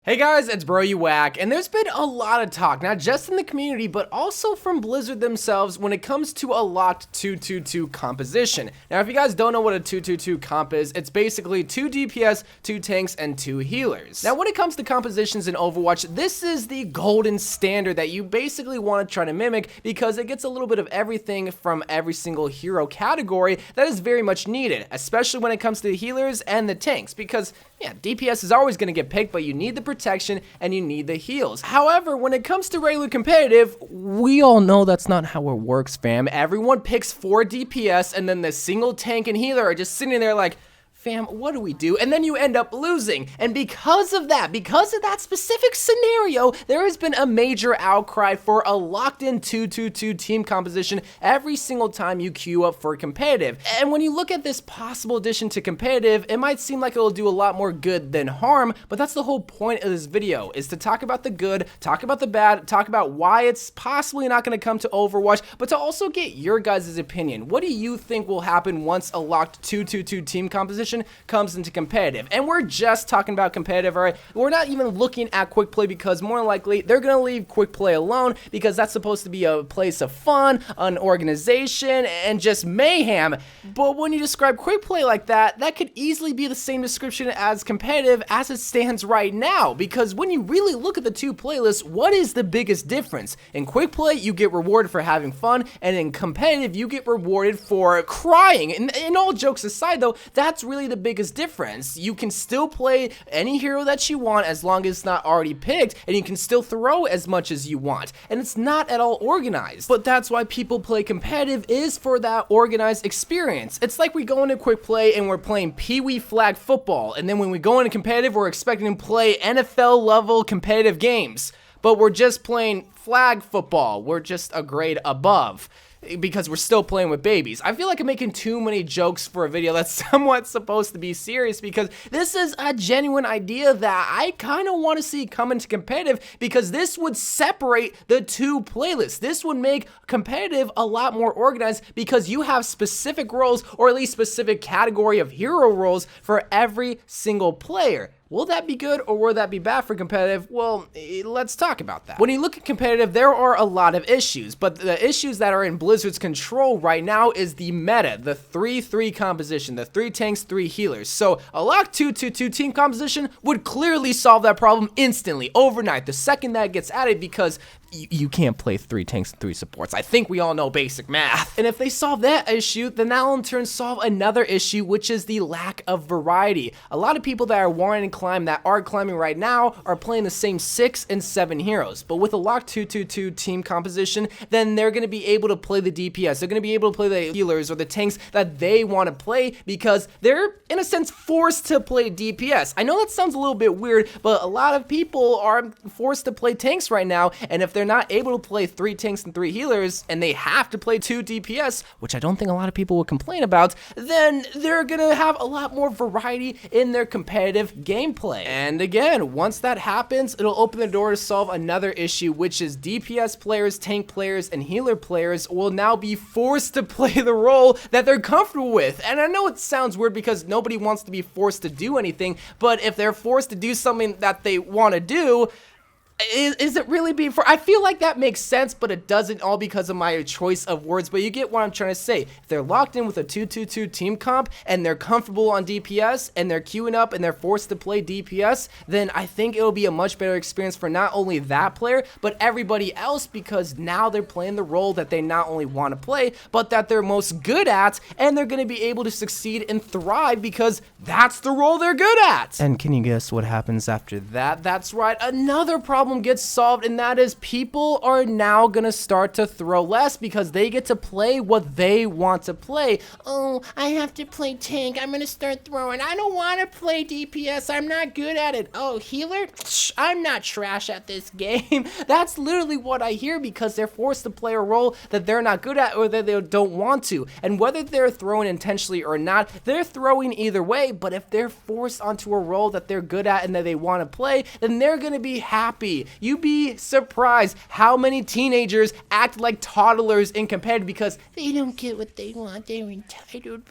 Hey guys, it's Bro You Whack, and there's been a lot of talk, not just in the community, but also from Blizzard themselves when it comes to a locked 2-2-2 composition. Now, if you guys don't know what a 2-2-2 comp is, it's basically 2 DPS, 2 tanks, and 2 healers. Now, when it comes to compositions in Overwatch, this is the golden standard that you basically want to try to mimic because it gets a little bit of everything from every single hero category that is very much needed, especially when it comes to the healers and the tanks, because yeah, DPS is always going to get picked, but you need the protection and you need the heals. However, when it comes to regular competitive, we all know that's not how it works, fam. Everyone picks 4 DPS and then the single tank and healer are just sitting there like, fam, what do we do? And then you end up losing. And because of that specific scenario, there has been a major outcry for a locked-in 2-2-2 team composition every single time you queue up for competitive. And when you look at this possible addition to competitive, it might seem like it will do a lot more good than harm, but that's the whole point of this video, is to talk about the good, talk about the bad, talk about why it's possibly not going to come to Overwatch, but to also get your guys' opinion. What do you think will happen once a locked 2-2-2 team composition comes into competitive? And we're just talking about competitive, alright? We're not even looking at quick play because more likely they're gonna leave quick play alone because that's supposed to be a place of fun, an organization, and just mayhem. But when you describe quick play like that, that could easily be the same description as competitive as it stands right now, because when you really look at the two playlists, what is the biggest difference? In quick play, you get rewarded for having fun, and in competitive, you get rewarded for crying. And all jokes aside though, that's really the biggest difference. You can still play any hero that you want as long as it's not already picked, and you can still throw as much as you want, and it's not at all organized. But that's why people play competitive, is for that organized experience. It's like we go into quick play and we're playing Pee-wee flag football, and then when we go into competitive, we're expecting to play NFL level competitive games, but we're just playing flag football. We're just a grade above, because we're still playing with babies. I feel like I'm making too many jokes for a video that's somewhat supposed to be serious, because this is a genuine idea that I kind of want to see come into competitive, because this would separate the two playlists. This would make competitive a lot more organized because you have specific roles, or at least specific category of hero roles for every single player. Will that be good or will that be bad for competitive? Well, let's talk about that. When you look at competitive, there are a lot of issues, but the issues that are in Blizzard's control right now is the meta, the 3-3 composition, the 3 tanks, 3 healers. So a locked 2-2-2 team composition would clearly solve that problem instantly, overnight, the second that gets added, because you can't play 3 tanks and 3 supports. I think we all know basic math. And if they solve that issue, then that'll in turn solve another issue, which is the lack of variety. A lot of people that are wanting to climb, that are climbing right now, are playing the same 6 and 7 heroes. But with a locked 2-2-2 team composition, then they're going to be able to play the DPS. They're going to be able to play the healers or the tanks that they want to play, because they're, in a sense, forced to play DPS. I know that sounds a little bit weird, but a lot of people are forced to play tanks right now, and if they're not able to play 3 tanks and 3 healers, and they have to play 2 DPS, which I don't think a lot of people will complain about, then they're gonna have a lot more variety in their competitive gameplay. And again, once that happens, it'll open the door to solve another issue, which is DPS players, tank players, and healer players will now be forced to play the role that they're comfortable with. And I know it sounds weird because nobody wants to be forced to do anything, but if they're forced to do something that they want to do, is it really being for? I feel like that makes sense, but it doesn't, all because of my choice of words. But you get what I'm trying to say. If they're locked in with a 2-2-2 team comp and they're comfortable on DPS and they're queuing up and they're forced to play DPS, then I think it'll be a much better experience for not only that player, but everybody else, because now they're playing the role that they not only want to play, but that they're most good at, and they're going to be able to succeed and thrive because that's the role they're good at. And can you guess what happens after that? That's right, another problem gets solved, and that is people are now gonna start to throw less because they get to play what they want to play. Oh, I have to play tank, I'm gonna start throwing. I don't want to play DPS, I'm not good at it. Oh, healer? I'm not trash at this game. That's literally what I hear, because they're forced to play a role that they're not good at or that they don't want to. And whether they're throwing intentionally or not, they're throwing either way. But if they're forced onto a role that they're good at and that they want to play, then they're gonna be happy. community. You'd be surprised how many teenagers act like toddlers in competitive because they don't get what they want, they're entitled.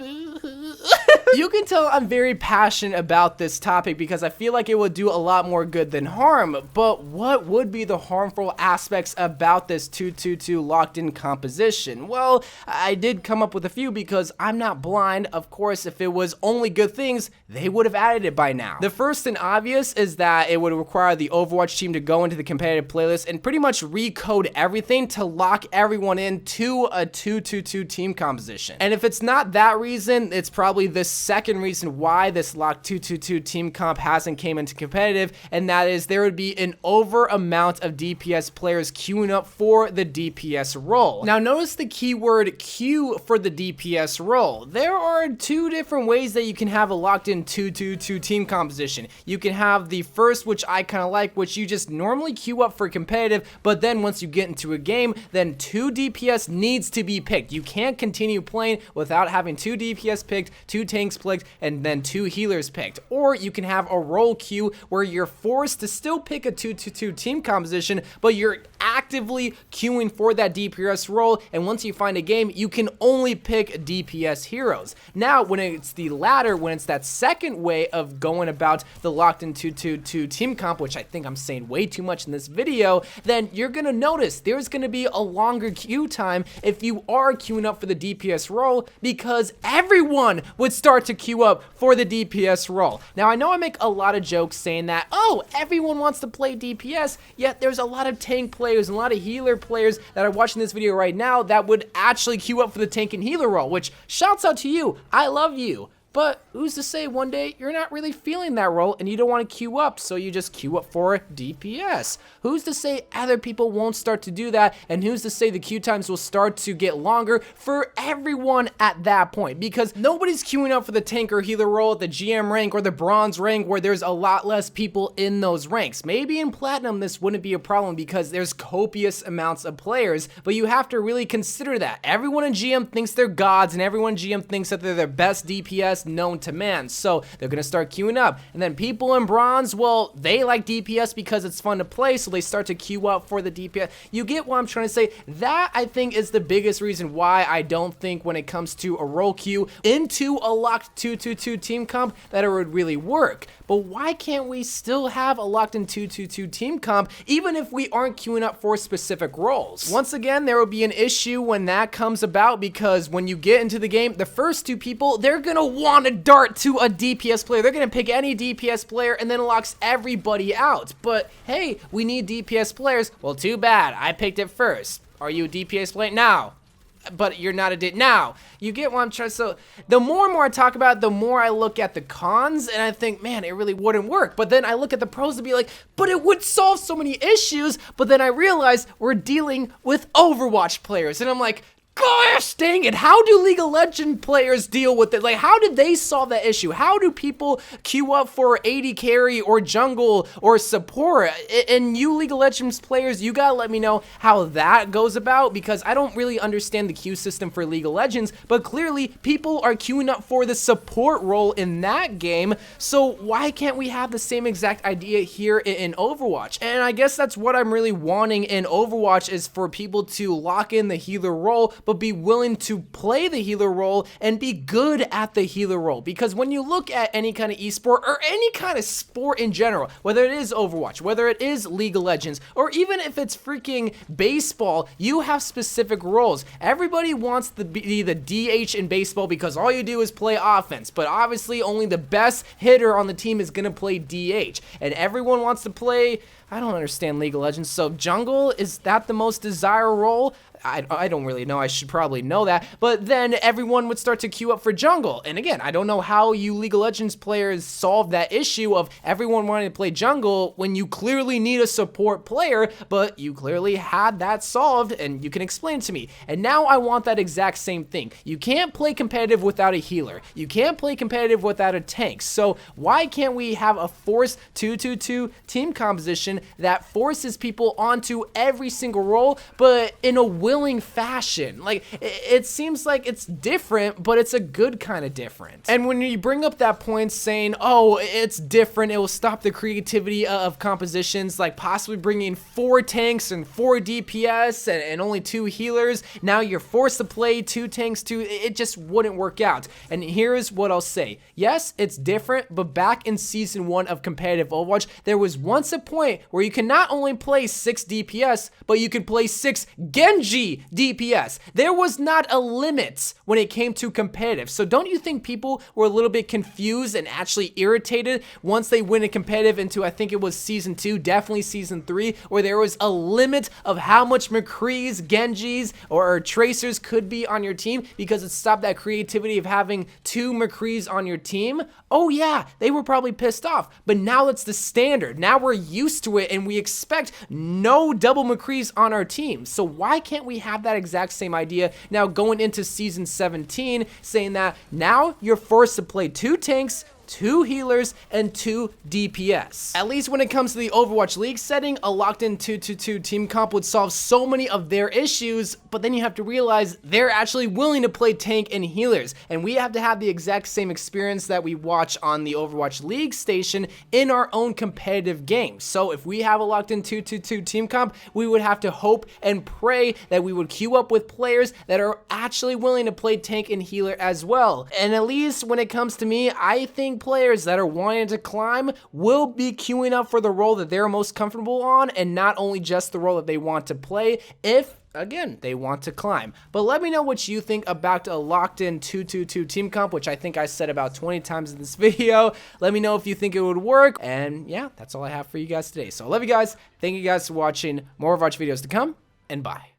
You can tell I'm very passionate about this topic because I feel like it would do a lot more good than harm, but what would be the harmful aspects about this 2-2-2 locked-in composition? Well, I did come up with a few because I'm not blind. Of course, if it was only good things, they would have added it by now. The first and obvious is that it would require the Overwatch team to go into the competitive playlist and pretty much recode everything to lock everyone into a 2-2-2 team composition. And if it's not that reason, it's probably the second reason why this locked 2-2-2 team comp hasn't came into competitive, and that is there would be an over amount of DPS players queuing up for the DPS role. Now notice the keyword queue for the DPS role. There are two different ways that you can have a locked in 2-2-2 team composition. You can have the first, which I kind of like, which you just normally queue up for competitive, but then once you get into a game, then 2 DPS needs to be picked. You can't continue playing without having 2 DPS picked, 2 tanks picked, and then 2 healers picked. Or you can have a role queue where you're forced to still pick a 2-2-2 team composition, but you're actively queuing for that DPS role, and once you find a game, you can only pick DPS heroes. Now, when it's the latter, when it's that second way of going about the locked in 2-2-2 team comp, which I think I'm saying way too much in this video, then you're gonna notice there's gonna be a longer queue time if you are queuing up for the DPS role, because everyone would start to queue up for the DPS role. Now, I know I make a lot of jokes saying that, oh, everyone wants to play DPS, yet there's a lot of tank players and a lot of healer players that are watching this video right now that would actually queue up for the tank and healer role, which shouts out to you. I love you. But who's to say one day you're not really feeling that role and you don't want to queue up, so you just queue up for DPS? Who's to say other people won't start to do that, and who's to say the queue times will start to get longer for everyone at that point? Because nobody's queuing up for the tank or healer role at the GM rank or the bronze rank where there's a lot less people in those ranks. Maybe in platinum this wouldn't be a problem because there's copious amounts of players, but you have to really consider that. Everyone in GM thinks they're gods, and everyone in GM thinks that they're the best DPS known to man, so they're gonna start queuing up. And then people in bronze, well, they like DPS because it's fun to play, so they start to queue up for the DPS. You get what I'm trying to say? That, I think, is the biggest reason why I don't think when it comes to a role queue into a locked 2-2-2 team comp that it would really work. But why can't we still have a locked in 2-2-2 team comp even if we aren't queuing up for specific roles? Once again, there will be an issue when that comes about, because when you get into the game, the first 2 people, they're gonna want to dart to a DPS player. They're gonna pick any DPS player, and then it locks everybody out. But hey, we need DPS players. Well, too bad. I picked it first. Are you a DPS player? Now. But you're not a now. You get what I'm trying to say? So the more and more I talk about it, the more I look at the cons, and I think, man, it really wouldn't work. But then I look at the pros to be like, but it would solve so many issues. But then I realize we're dealing with Overwatch players, and I'm like, gosh dang it, how do League of Legends players deal with it? Like, how did they solve that issue? How do people queue up for AD carry or jungle or support? And you League of Legends players, you gotta let me know how that goes about, because I don't really understand the queue system for League of Legends, but clearly people are queuing up for the support role in that game, so why can't we have the same exact idea here in Overwatch? And I guess that's what I'm really wanting in Overwatch, is for people to lock in the healer role, but be willing to play the healer role and be good at the healer role. Because when you look at any kind of esport or any kind of sport in general, whether it is Overwatch, whether it is League of Legends, or even if it's freaking baseball, you have specific roles. Everybody wants to be the DH in baseball because all you do is play offense, but obviously only the best hitter on the team is gonna play DH, and everyone wants to play, I don't understand League of Legends, so jungle, is that the most desired role? I don't really know. I should probably know that. But then everyone would start to queue up for jungle. And again, I don't know how you League of Legends players solve that issue of everyone wanting to play jungle when you clearly need a support player, but you clearly had that solved, and you can explain it to me. And now I want that exact same thing. You can't play competitive without a healer. You can't play competitive without a tank. So why can't we have a forced 2-2-2 team composition that forces people onto every single role, but in a willing fashion. Like, it seems like it's different, but it's a good kind of different. And when you bring up that point saying, oh, it's different, it will stop the creativity of compositions, like possibly bringing 4 tanks and 4 DPS and only 2 healers. Now you're forced to play 2 tanks, it just wouldn't work out. And here's what I'll say. Yes, it's different, but back in season 1 of competitive Overwatch, there was once a point where you can not only play 6 DPS, but you could play 6 Genji DPS. There was not a limit when it came to competitive. So don't you think people were a little bit confused and actually irritated once they went a competitive into, I think it was season 2, definitely season 3, where there was a limit of how much McCree's, Genjis, or Tracers could be on your team because it stopped that creativity of having 2 McCree's on your team? Oh yeah, they were probably pissed off, but now it's the standard. Now we're used to it and we expect no double McCree's on our team. So why can't we have that exact same idea now going into season 17, saying that now you're forced to play 2 tanks, 2 healers, and 2 DPS. At least when it comes to the Overwatch League setting, a locked-in 2-2-2 team comp would solve so many of their issues, but then you have to realize they're actually willing to play tank and healers, and we have to have the exact same experience that we watch on the Overwatch League station in our own competitive game. So if we have a locked-in 2-2-2 team comp, we would have to hope and pray that we would queue up with players that are actually willing to play tank and healer as well. And at least when it comes to me, I think players that are wanting to climb will be queuing up for the role that they're most comfortable on, and not only just the role that they want to play, if again, they want to climb. But let me know what you think about a locked-in 2-2-2 team comp, which I think I said about 20 times in this video. Let me know if you think it would work, and yeah, that's all I have for you guys today. So I love you guys, thank you guys for watching, more Overwatch videos to come, and bye.